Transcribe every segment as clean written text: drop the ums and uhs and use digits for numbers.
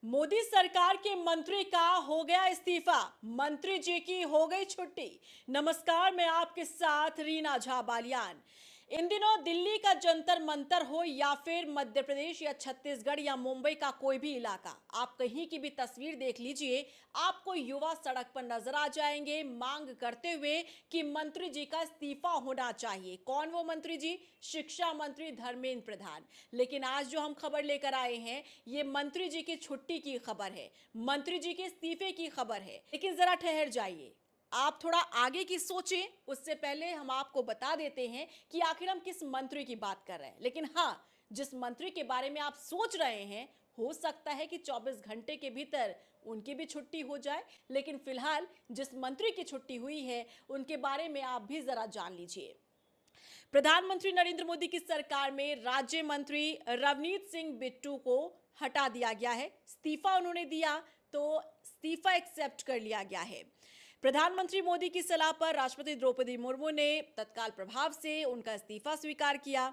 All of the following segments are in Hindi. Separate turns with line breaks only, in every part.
मोदी सरकार के मंत्री का हो गया इस्तीफा, मंत्री जी की हो गई छुट्टी। नमस्कार, मैं आपके साथ रीना झा बालियान। इन दिनों दिल्ली का जंतर मंतर हो या फिर मध्य प्रदेश या छत्तीसगढ़ या मुंबई का कोई भी इलाका, आप कहीं की भी तस्वीर देख लीजिए, आपको युवा सड़क पर नजर आ जाएंगे मांग करते हुए कि मंत्री जी का इस्तीफा होना चाहिए। कौन वो मंत्री जी? शिक्षा मंत्री धर्मेंद्र प्रधान। लेकिन आज जो हम खबर लेकर आए हैं, ये मंत्री जी की छुट्टी की खबर है, मंत्री जी के इस्तीफे की खबर है। लेकिन जरा ठहर जाइए, आप थोड़ा आगे की सोचें, उससे पहले हम आपको बता देते हैं कि आखिर हम किस मंत्री की बात कर रहे हैं। लेकिन हाँ, जिस मंत्री के बारे में आप सोच रहे हैं, हो सकता है कि 24 घंटे के भीतर उनकी भी छुट्टी हो जाए। लेकिन फिलहाल जिस मंत्री की छुट्टी हुई है, उनके बारे में आप भी जरा जान लीजिए। प्रधानमंत्री नरेंद्र मोदी की सरकार में राज्य मंत्री रवनीत सिंह बिट्टू को हटा दिया गया है। इस्तीफा उन्होंने दिया तो इस्तीफा एक्सेप्ट कर लिया गया है। प्रधानमंत्री मोदी की सलाह पर राष्ट्रपति द्रौपदी मुर्मू ने तत्काल प्रभाव से उनका इस्तीफा स्वीकार किया।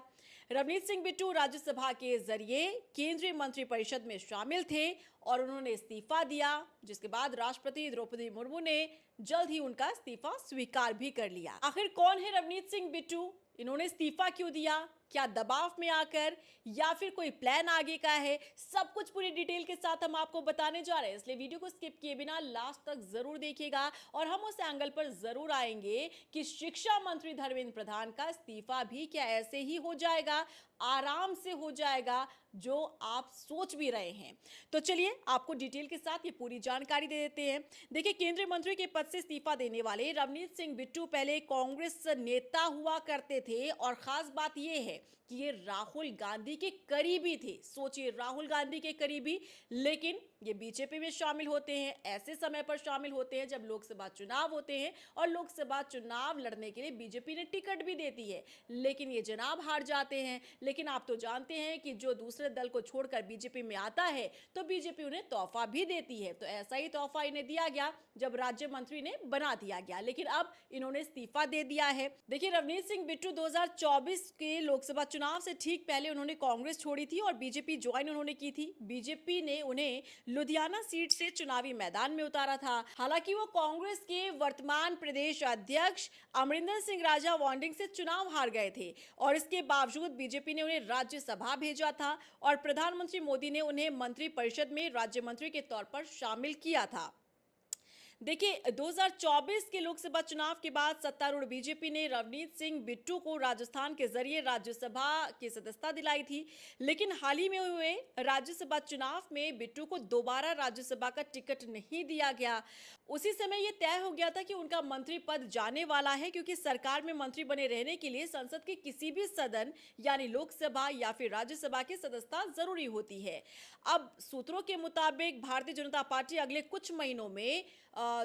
रवनीत सिंह बिट्टू राज्यसभा के जरिए केंद्रीय मंत्रिपरिषद में शामिल थे और उन्होंने इस्तीफा दिया, जिसके बाद राष्ट्रपति द्रौपदी मुर्मू ने जल्द ही उनका इस्तीफा स्वीकार भी कर लिया। आखिर कौन है रवनीत सिंह बिट्टू? इन्होंने इस्तीफा क्यों दिया? क्या दबाव में आकर या फिर कोई प्लान आगे का है? सब कुछ पूरी डिटेल के साथ हम आपको बताने जा रहे हैं, इसलिए वीडियो को स्किप किए बिना लास्ट तक जरूर देखिएगा। और हम उस एंगल पर जरूर आएंगे कि शिक्षा मंत्री धर्मेंद्र प्रधान का इस्तीफा भी क्या ऐसे ही हो जाएगा, आराम से हो जाएगा, जो आप सोच भी रहे हैं। तो चलिए आपको डिटेल के साथ ये पूरी जानकारी दे देते हैं। देखिए, केंद्रीय मंत्री के पद से इस्तीफा देने वाले रवनीत सिंह बिट्टू पहले कांग्रेस नेता हुआ करते थे और खास बात यह है कि ये राहुल गांधी के करीबी थे। सोचिए, राहुल गांधी के करीबी, लेकिन ये बीजेपी में शामिल होते हैं, ऐसे समय पर शामिल होते हैं जब लोकसभा चुनाव होते हैं और लोकसभा चुनाव लड़ने के लिए बीजेपी ने टिकट भी देती है, लेकिन ये जनाब हार जाते हैं। लेकिन आप तो जानते हैं कि जो दूसरे दल को छोड़कर बीजेपी में आता है तो बीजेपी उन्हें तोहफा भी देती है। तो ऐसा ही तोहफा इन्हें दिया गया जब राज्य मंत्री ने बना दिया गया, लेकिन अब इन्होंने इस्तीफा दे दिया है। देखिए, रवनीत सिंह बिट्टू 2024 के लोकसभा चुनाव से ठीक पहले उन्होंने कांग्रेस छोड़ी थी और बीजेपी ज्वाइन उन्होंने की थी। बीजेपी ने उन्हें लुधियाना सीट से चुनावी मैदान में उतारा था। हालांकि वो कांग्रेस के वर्तमान प्रदेश अध्यक्ष अमरिंदर सिंह राजा वांडिंग से चुनाव हार गए थे और इसके बावजूद बीजेपी ने उन्हें राज्यसभा भेजा था और प्रधानमंत्री मोदी ने उन्हें मंत्रिपरिषद में राज्य मंत्री के तौर पर शामिल किया था। देखिए, 2024 के लोकसभा चुनाव के बाद सत्तारूढ़ बीजेपी ने रवनीत सिंह बिट्टू को राजस्थान के जरिए राज्यसभा की सदस्यता दिलाई थी, लेकिन हाल ही में हुए राज्यसभा चुनाव में बिट्टू को दोबारा राज्यसभा का टिकट नहीं दिया गया। उसी समय यह तय हो गया था कि उनका मंत्री पद जाने वाला है, क्योंकि सरकार में मंत्री बने रहने के लिए संसद के किसी भी सदन यानी लोकसभा या फिर राज्यसभा की सदस्यता जरूरी होती है। अब सूत्रों के मुताबिक भारतीय जनता पार्टी अगले कुछ महीनों में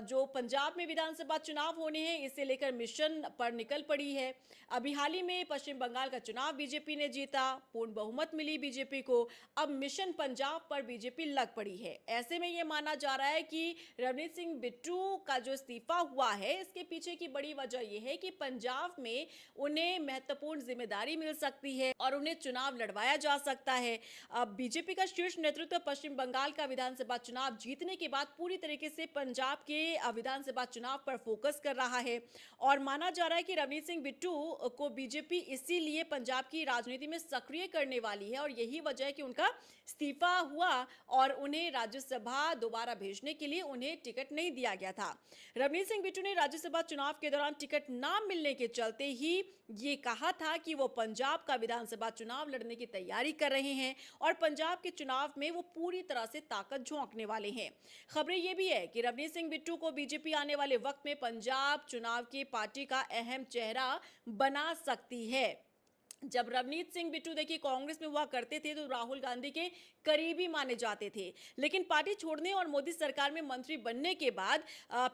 जो पंजाब में विधानसभा चुनाव होने हैं, इसे लेकर मिशन पर निकल पड़ी है। अभी हाल ही में पश्चिम बंगाल का चुनाव बीजेपी ने जीता, पूर्ण बहुमत मिली बीजेपी को। अब मिशन पंजाब पर बीजेपी लग पड़ी है। ऐसे में यह माना जा रहा है कि रवनीत सिंह बिट्टू का जो इस्तीफा हुआ है, इसके पीछे की बड़ी वजह यह है कि पंजाब में उन्हें महत्वपूर्ण जिम्मेदारी मिल सकती है और उन्हें चुनाव लड़वाया जा सकता है। अब बीजेपी का शीर्ष नेतृत्व पश्चिम बंगाल का विधानसभा चुनाव जीतने के बाद पूरी तरीके से पंजाब के विधानसभा चुनाव पर फोकस कर रहा है और माना जा रहा है कि रवनीत सिंह बिट्टू को बीजेपी इसीलिए पंजाब की राजनीति में सक्रिय करने वाली है और यही वजह है कि उनका इस्तीफा हुआ और उन्हें राज्यसभा दोबारा भेजने के लिए उन्हें टिकट नहीं दिया गया था। रवनीत सिंह बिट्टू ने राज्यसभा चुनाव के दौरान टिकट ना मिलने के चलते ही ये कहा था कि वो पंजाब का विधानसभा चुनाव लड़ने की तैयारी कर रहे हैं और पंजाब के चुनाव में वो पूरी तरह से ताकत झोंकने वाले हैं। खबरें ये भी है कि रवनीत सिंह बिट्टू को बीजेपी आने वाले वक्त में पंजाब चुनाव की पार्टी का अहम चेहरा बना सकती है। जब रवनीत सिंह बिट्टू देखिए कांग्रेस में हुआ करते थे तो राहुल गांधी के करीबी माने जाते थे, लेकिन पार्टी छोड़ने और मोदी सरकार में मंत्री बनने के बाद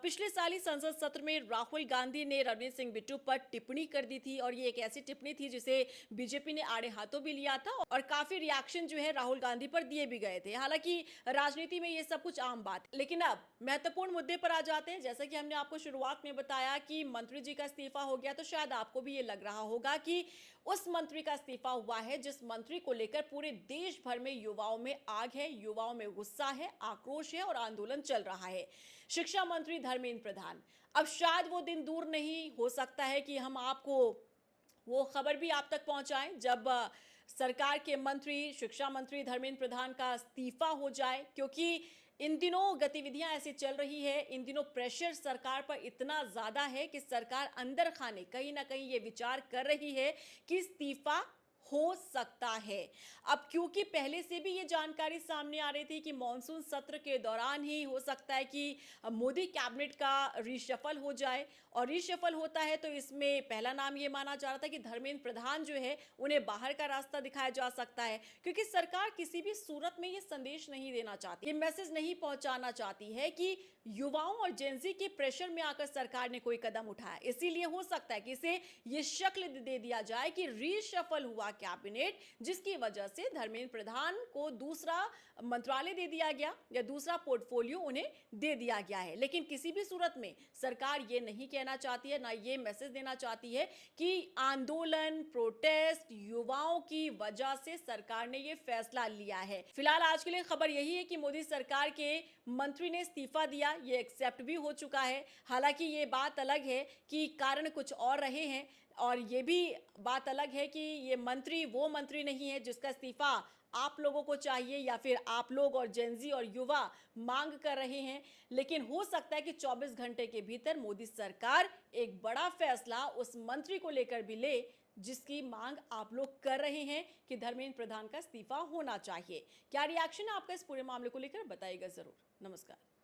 पिछले साल ही संसद सत्र में राहुल गांधी ने रवनीत सिंह बिट्टू पर टिप्पणी कर दी थी और ये एक ऐसी टिप्पणी थी जिसे बीजेपी ने आड़े हाथों भी लिया था और काफी रिएक्शन जो है राहुल गांधी पर दिए भी गए थे। हालांकि राजनीति में ये सब कुछ आम बात, लेकिन अब महत्वपूर्ण मुद्दे पर आ जाते हैं। जैसा कि हमने आपको शुरुआत में बताया कि मंत्री जी का इस्तीफा हो गया, तो शायद आपको भी ये लग रहा होगा कि उस मंत्री का इस्तीफा हुआ है जिस मंत्री को लेकर पूरे देश भर में युवाओं युवाओं में आग है, युवाओं में गुस्सा है, आक्रोश है और आंदोलन चल रहा है। शिक्षा मंत्री धर्मेंद्र प्रधान, अब शायद वो दिन दूर नहीं, हो सकता है कि हम आपको वो खबर भी आप तक पहुंचाएं जब सरकार के मंत्री, शिक्षा मंत्री धर्मेंद्र प्रधान का इस्तीफा हो जाए, क्योंकि इन दिनों गतिविधियां ऐसी चल रही है, इन दिनों प्रेशर सरकार पर इतना ज्यादा है कि सरकार अंदर खाने कहीं ना कहीं ये विचार कर रही है कि इस्तीफा हो सकता है। अब क्योंकि पहले से भी ये जानकारी सामने आ रही थी कि मॉनसून सत्र के दौरान ही हो सकता है कि मोदी कैबिनेट का रीशफल हो जाए, और रीशफल होता है तो इसमें पहला नाम ये माना जा रहा था कि धर्मेंद्र प्रधान जो है उन्हें बाहर का रास्ता दिखाया जा सकता है, क्योंकि सरकार किसी भी सूरत में ये संदेश नहीं देना चाहती, ये मैसेज नहीं पहुंचाना चाहती है कि युवाओं और जेंजी के प्रेशर में आकर सरकार ने कोई कदम उठाया। इसीलिए हो सकता है कि इसे ये शक्ल दे दिया जाए कि रीशफल हुआ कैबिनेट, जिसकी वजह से धर्मेंद्र प्रधान को दूसरा मंत्रालय दे दिया गया या दूसरा पोर्टफोलियो उन्हें दे दिया गया है। लेकिन किसी भी सूरत में सरकार ये नहीं कहना चाहती है, ना ये मैसेज देना चाहती है कि आंदोलन, प्रोटेस्ट, युवाओं की वजह से सरकार ने ये फैसला लिया है। फिलहाल आज के लिए खबर यही है कि मोदी सरकार के मंत्री ने इस्तीफा दिया, ये एक्सेप्ट भी हो चुका है। हालांकि ये बात अलग है कि कारण कुछ और रहे हैं, और ये भी बात अलग है कि ये मंत्री वो मंत्री नहीं है जिसका इस्तीफा आप लोगों को चाहिए या फिर आप लोग और जेंजी और युवा मांग कर रहे हैं। लेकिन हो सकता है कि 24 घंटे के भीतर मोदी सरकार एक बड़ा फैसला उस मंत्री को लेकर भी ले जिसकी मांग आप लोग कर रहे हैं कि धर्मेंद्र प्रधान का इस्तीफा होना चाहिए। क्या रिएक्शन है आपका इस पूरे मामले को लेकर, बताइएगा जरूर। नमस्कार।